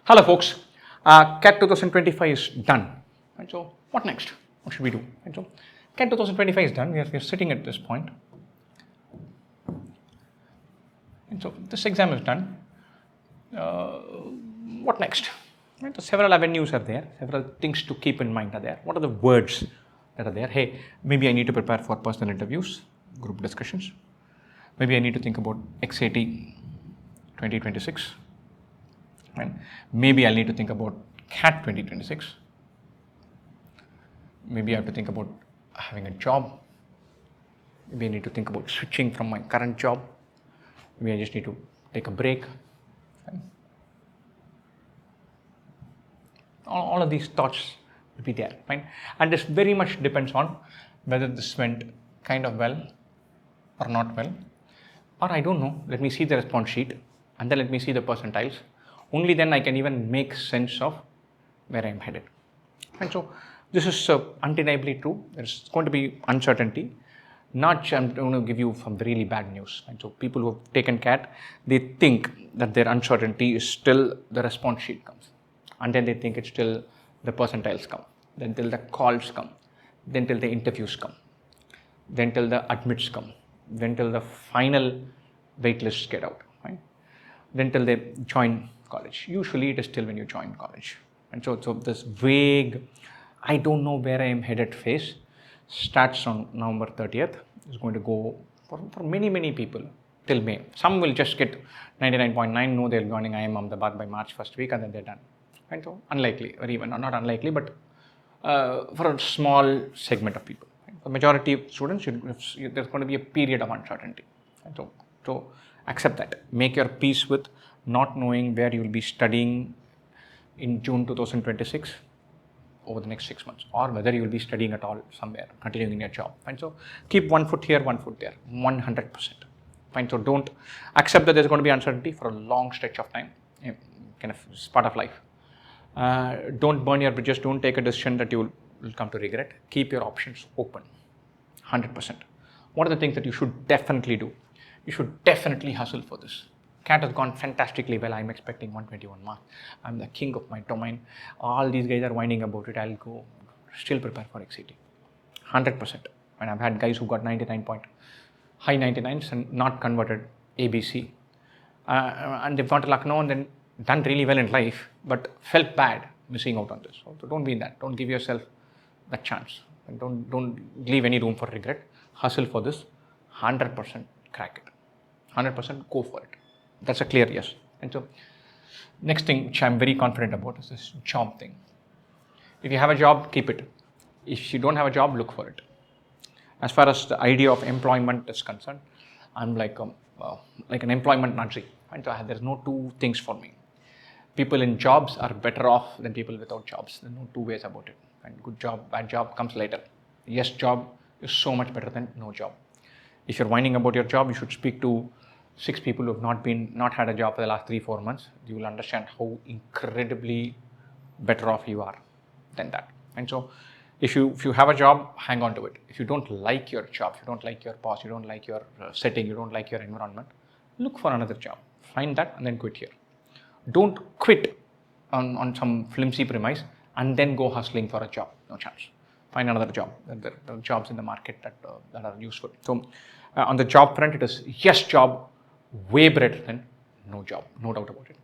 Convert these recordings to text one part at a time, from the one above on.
Hello folks, CAT 2025 is done. And so what next? What should we do? And so CAT 2025 is done. We are sitting at this point. And so this exam is done. What next? Right? So several avenues are there. Several things to keep in mind are there. What are the words that are there? Hey, maybe I need to prepare for personal interviews, group discussions. Maybe I need to think about XAT 2026. Right? Maybe I'll need to think about CAT 2026. Maybe I have to think about having a job. Maybe I need to think about switching from my current job. Maybe I just need to take a break. Right? All of these thoughts will be there. Right? And this very much depends on whether this went kind of well or not well. Or I don't know, let me see the response sheet and then let me see the percentiles. Only then I can even make sense of where I am headed. And so this is undeniably true. There's going to be uncertainty. I'm going to give you some really bad news. And so people who have taken CAT, they think that their uncertainty is still the response sheet comes. And then they think it's still the percentiles come. Then till the calls come. Then till the interviews come. Then till the admits come. Then till the final wait lists get out. Right? Then till they join college. Usually it is still when you join college. And so this vague, I don't know where I am headed phase starts on November 30th. It's going to go for many people till May. Some will just get 99.9, know they're joining IIM Ahmedabad by March first week and then they're done. And so unlikely, or even not unlikely, but for a small segment of people. Right? The majority of students, there's going to be a period of uncertainty. And so accept that. Make your peace with not knowing where you will be studying in June 2026 over the next 6 months, or whether you will be studying at all somewhere, continuing in your job. And so keep 1 foot here, 1 foot there, 100%. Fine. So don't accept that there's going to be uncertainty for a long stretch of time. Kind of it's part of life. Don't burn your bridges. Don't take a decision that you will come to regret. Keep your options open, 100%. What are the things that you should definitely do? You should definitely hustle for this. CAT has gone fantastically well. I'm expecting 121 marks. I'm the king of my domain. All these guys are whining about it. I'll go still prepare for XAT. 100%. And I've had guys who got high 99s and not converted ABC. And they've gone to Lucknow and then done really well in life, but felt bad missing out on this. So don't be in that. Don't give yourself that chance. And don't leave any room for regret. Hustle for this. 100% crack it. 100% go for it. That's a clear yes. And so next thing which I'm very confident about is this job thing. If you have a job, keep it. If you don't have a job, look for it. As far as the idea of employment is concerned, I'm like an employment Nazi. And so there's no two things for me. People in jobs are better off than people without jobs. There's no two ways about it. And good job, bad job comes later. Yes, job is so much better than no job. If you're whining about your job, you should speak to 6 people who have not had a job for the last 3-4 months. You will understand how incredibly better off you are than that. And so if you have a job, hang on to it. If you don't like your job, if you don't like your boss, you don't like your setting, you don't like your environment, look for another job. Find that and then quit here. Don't quit on some flimsy premise and then go hustling for a job. No chance. Find another job. There are jobs in the market that are useful. So on the job front, it is yes job, way better than no job, no doubt about it.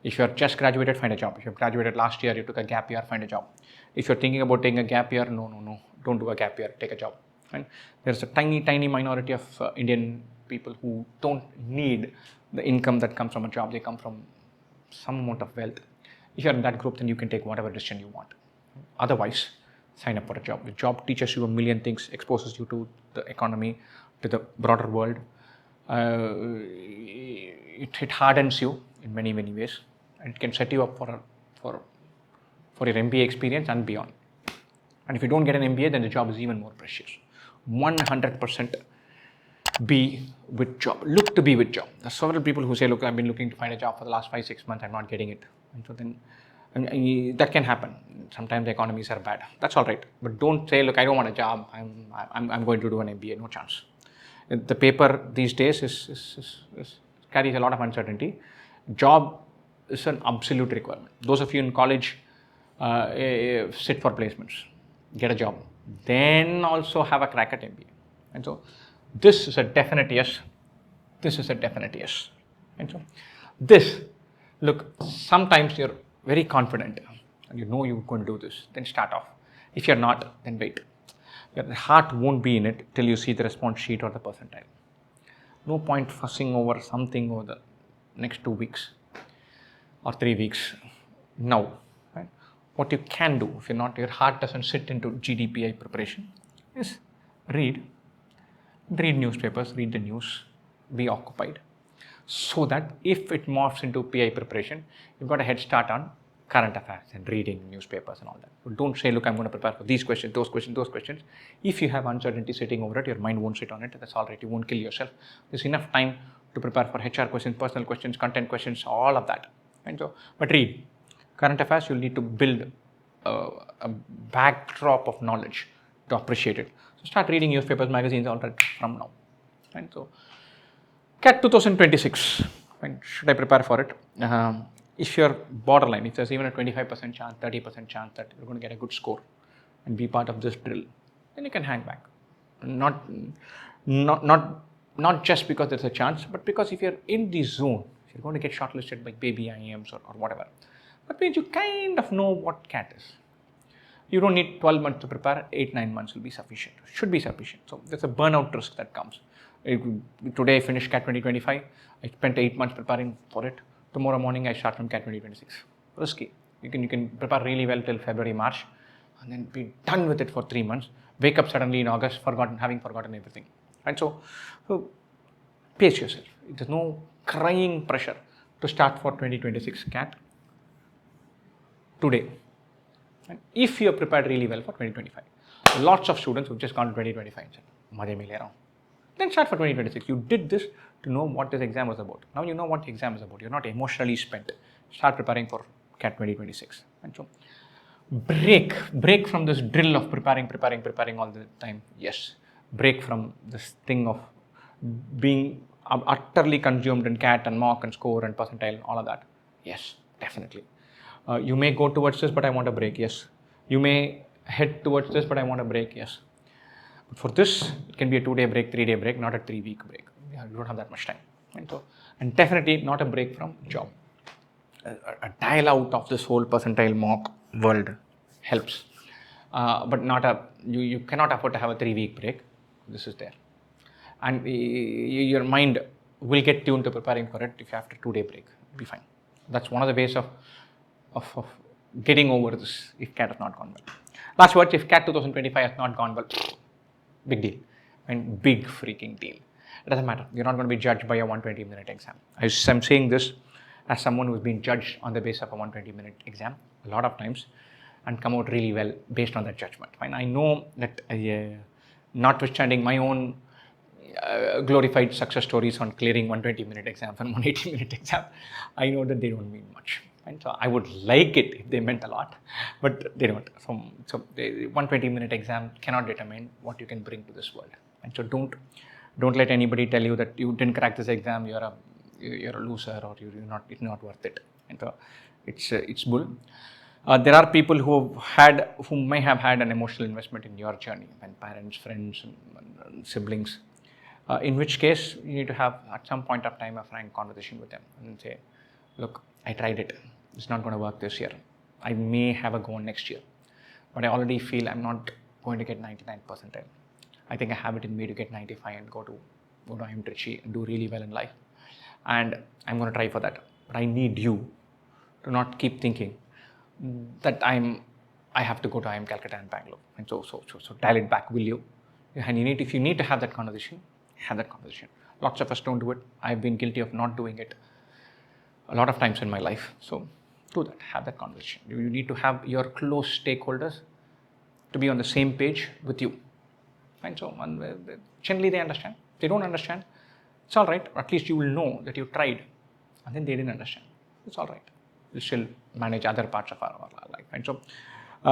If you're just graduated, find a job. If you graduated last year, you took a gap year, find a job. If you're thinking about taking a gap year, no, don't do a gap year, take a job. Right? There's a tiny minority of Indian people who don't need the income that comes from a job. They come from some amount of wealth. If you're in that group, then you can take whatever decision you want. Otherwise, sign up for a job. The job teaches you a million things, exposes you to the economy, to the broader world. It hardens you in many ways, and it can set you up for your MBA experience and beyond. And if you don't get an MBA, then the job is even more precious. 100% be with job. Look to be with job. There are several people who say, look, I've been looking to find a job for the last 5-6 months, I'm not getting it. And so then that can happen. Sometimes the economies are bad. That's all right. But don't say, look, I don't want a job. I'm going to do an MBA. No chance. The paper these days carries a lot of uncertainty. Job is an absolute requirement. Those of you in college, sit for placements, get a job, then also have a crack at MBA. And so this is a definite yes. This is a definite yes. And so this, look, sometimes you're very confident and you know you're going to do this, then start off. If you're not, then wait. Your heart won't be in it till you see the response sheet or the percentile. No point fussing over something over the next 2 weeks or 3 weeks. Now, right? What you can do if your heart doesn't sit into GDPI preparation is read newspapers, read the news, be occupied, so that if it morphs into PI preparation, you've got a head start on current affairs and reading newspapers and all that. But don't say, look, I'm going to prepare for these questions, those questions, those questions. If you have uncertainty sitting over it, your mind won't sit on it. That's all right. You won't kill yourself. There's enough time to prepare for HR questions, personal questions, content questions, all of that. And so, but read current affairs. You'll need to build a backdrop of knowledge to appreciate it. So start reading newspapers, magazines, all that from now. And so, CAT 2026. When should I prepare for it? If you're borderline, if there's even a 25% chance, 30% chance that you're going to get a good score and be part of this drill, then you can hang back. Not just because there's a chance, but because if you're in the zone, if you're going to get shortlisted by baby IIMs or whatever, that means you kind of know what CAT is. You don't need 12 months to prepare, 8-9 months will be sufficient, should be sufficient. So there's a burnout risk that comes. Today I finished CAT 2025, I spent 8 months preparing for it. Tomorrow morning I start from CAT 2026. Risky. You can prepare really well till February, March, and then be done with it for 3 months. Wake up suddenly in August, having forgotten everything. And so pace yourself. There's no crying pressure to start for 2026 CAT today. And if you are prepared really well for 2025, lots of students who've just gone to 2025 and said, then start for 2026. You did this to know what this exam was about. Now you know what the exam is about. You're not emotionally spent. Start preparing for CAT 2026. And so break from this drill of preparing all the time. Yes. Break from this thing of being utterly consumed in CAT and mock and score and percentile, all of that. Yes, definitely. You may go towards this, but I want a break. Yes. You may head towards this, but I want a break. Yes. But for this, it can be a 2-day break, 3-day break, not a 3-week break. You don't have that much time. And definitely not a break from job. A dial out of this whole percentile mock world helps. But you cannot afford to have a 3-week break. This is there. And your mind will get tuned to preparing for it if you have a 2-day break. It'll be fine. That's one of the ways of getting over this if CAT has not gone well. Last words, if CAT 2025 has not gone well, big deal. And big freaking deal. It doesn't matter. You're not going to be judged by a 120-minute exam. I'm saying this as someone who's been judged on the basis of a 120-minute exam a lot of times and come out really well based on that judgment. Fine. I know that notwithstanding my own glorified success stories on clearing 120-minute exams and 180-minute exams, I know that they don't mean much. And so I would like it if they meant a lot, but they don't. So the 120-minute exam cannot determine what you can bring to this world. And so don't let anybody tell you that you didn't crack this exam, you're a loser, or it's not worth it. And so it's bull. There are people who may have had an emotional investment in your journey, and parents, friends, and siblings. In which case, you need to have at some point of time a frank conversation with them and say, look, I tried it. It's not going to work this year. I may have a go next year, but I already feel I'm not going to get 99 percentile. I think I have it in me to get 95 and go to IIM Trichy and do really well in life. And I'm going to try for that. But I need you to not keep thinking that I have to go to IIM Calcutta and Bangalore. And so dial it back, will you? And if you need to have that conversation, have that conversation. Lots of us don't do it. I've been guilty of not doing it a lot of times in my life. So do that, have that conversation. You need to have your close stakeholders to be on the same page with you. Fine. So generally they understand. If they don't understand, it's all right. At least you will know that you tried and then they didn't understand. It's all right. We'll still manage other parts of our life. And so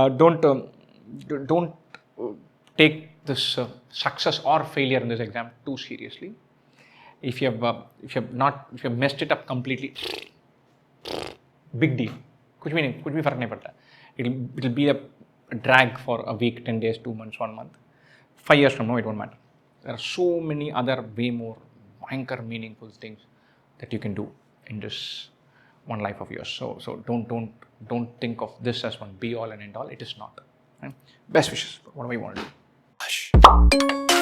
don't take this success or failure in this exam too seriously. If you have messed it up completely, Big deal. कुछ भी फर्क नहीं पड़ता. It'll be a drag for a week, 10 days, 2 months, 1 month. 5 years from now, it won't matter. There are so many other way more anchor meaningful things that you can do in this one life of yours. So don't think of this as one be all and end all. It is not. Right? Best wishes for whatever you want to do.